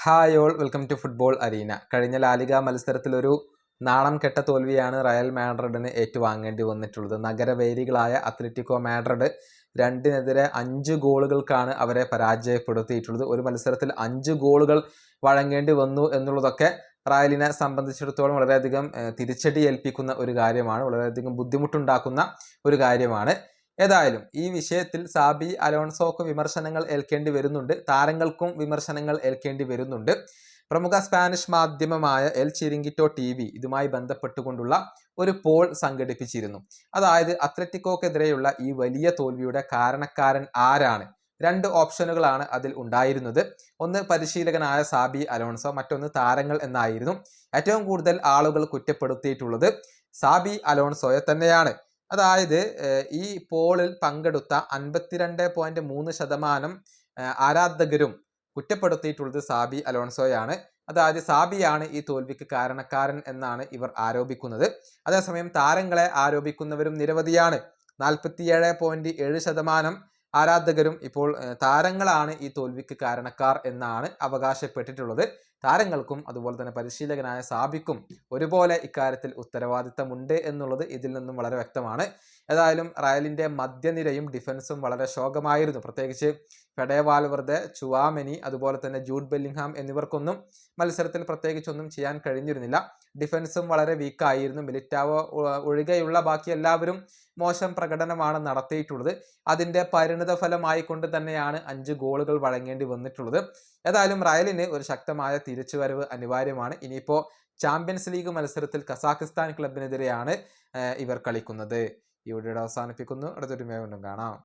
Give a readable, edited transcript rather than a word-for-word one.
Hi all welcome to football arena. കഴിഞ്ഞ La Liga മത്സരത്തിലൊരു നാണം കെട്ട തോൽവിയാണ് റയൽ മാഡ്രിഡിന് ഏറ്റുവാങ്ങേണ്ടി വന്നിട്ടുള്ളത്. നഗരവൈരികളായ അത്ലറ്റിക്കോ മാഡ്രിഡ് 2-നെതിരെ 5 ഗോളുകൾക്കാണ് അവരെ പരാജയപ്പെടുത്തിയിട്ടുള്ളത്. ഒരു മത്സരത്തിൽ 5 ഗോളുകൾ വഴങ്ങേണ്ടി വന്നു എന്നുള്ളതൊക്കെ റയലിനെ സംബന്ധിച്ചിടത്തോളം വളരെയധികം തിരിച്ചടി ഏൽപ്പിക്കുന്ന ഒരു കാര്യമാണ്, വളരെയധികം ബുദ്ധിമുട്ടുണ്ടാക്കുന്ന ഒരു കാര്യമാണ്. ഏതായാലും ഈ വിഷയത്തിൽ സാബി അലോൺസോക്ക് വിമർശനങ്ങൾ ഏൽക്കേണ്ടി വരുന്നുണ്ട്, താരങ്ങൾക്കും വിമർശനങ്ങൾ ഏൽക്കേണ്ടി വരുന്നുണ്ട്. പ്രമുഖ സ്പാനിഷ് മാധ്യമമായ എൽ ചിരിങ്കിറ്റോ TV ഇതുമായി ബന്ധപ്പെട്ടുകൊണ്ടുള്ള ഒരു പോൾ സംഘടിപ്പിച്ചിരുന്നു. അതായത് അത്ലറ്റിക്കോക്കെതിരെയുള്ള ഈ വലിയ തോൽവിയുടെ കാരണക്കാരൻ ആരാണ്? 2 ഓപ്ഷനുകളാണ് അതിൽ ഉണ്ടായിരുന്നത്. ഒന്ന് പരിശീലകനായ സാബി അലോൺസോ, മറ്റൊന്ന് താരങ്ങൾ എന്നായിരുന്നു. ഏറ്റവും കൂടുതൽ ആളുകൾ കുറ്റപ്പെടുത്തിയിട്ടുള്ളത് സാബി അലോൺസോയെ തന്നെയാണ്. അതായത് ഈ പോളിൽ പങ്കെടുത്ത 52.3% ആരാധകരും കുറ്റപ്പെടുത്തിയിട്ടുള്ളത് സാബി അലോൺസോയാണ്. അതായത് സാബിയാണ് ഈ തോൽവിക്ക് കാരണക്കാരൻ എന്നാണ് ഇവർ ആരോപിക്കുന്നത്. അതേസമയം താരങ്ങളെ ആരോപിക്കുന്നവരും നിരവധിയാണ്. 47.7% ആരാധകരും ഇപ്പോൾ താരങ്ങളാണ് ഈ തോൽവിക്ക് കാരണക്കാർ എന്നാണ് അവകാശപ്പെട്ടിട്ടുള്ളത്. താരങ്ങൾക്കും അതുപോലെ തന്നെ പരിശീലകനായ സാബിക്കും ഒരുപോലെ ഇക്കാര്യത്തിൽ ഉത്തരവാദിത്തമുണ്ട് എന്നുള്ളത് ഇതിൽ നിന്നും വളരെ വ്യക്തമാണ്. ഏതായാലും റയലിൻ്റെ മധ്യനിരയും ഡിഫൻസും വളരെ ശോകമായിരുന്നു. പ്രത്യേകിച്ച് ഫെഡെ വാൽവെർദെ, ചുവാമെനി, അതുപോലെ തന്നെ ജൂഡ് ബെല്ലിംഗ്ഹാം എന്നിവർക്കൊന്നും മത്സരത്തിൽ പ്രത്യേകിച്ചൊന്നും ചെയ്യാൻ കഴിഞ്ഞിരുന്നില്ല. ഡിഫൻസും വളരെ വീക്കായിരുന്നു. മിലിറ്റാവോ ഒഴികെയുള്ള ബാക്കി എല്ലാവരും മോശം പ്രകടനമാണ് നടത്തിയിട്ടുള്ളത്. അതിൻ്റെ പരിണിത ഫലമായിക്കൊണ്ട് തന്നെയാണ് 5 ഗോളുകൾ വഴങ്ങേണ്ടി വന്നിട്ടുള്ളത്. ഏതായാലും റയലിന് ഒരു ശക്തമായ തിരിച്ചുവരവ് അനിവാര്യമാണ്. ഇനിയിപ്പോൾ ചാമ്പ്യൻസ് ലീഗ് മത്സരത്തിൽ കസാഖിസ്ഥാൻ ക്ലബിനെതിരെയാണ് ഇവർ കളിക്കുന്നത്. ഈ വീഡിയോ അവസാനിപ്പിക്കുന്നു. അടുത്തൊരു വീണ്ടും കാണാം.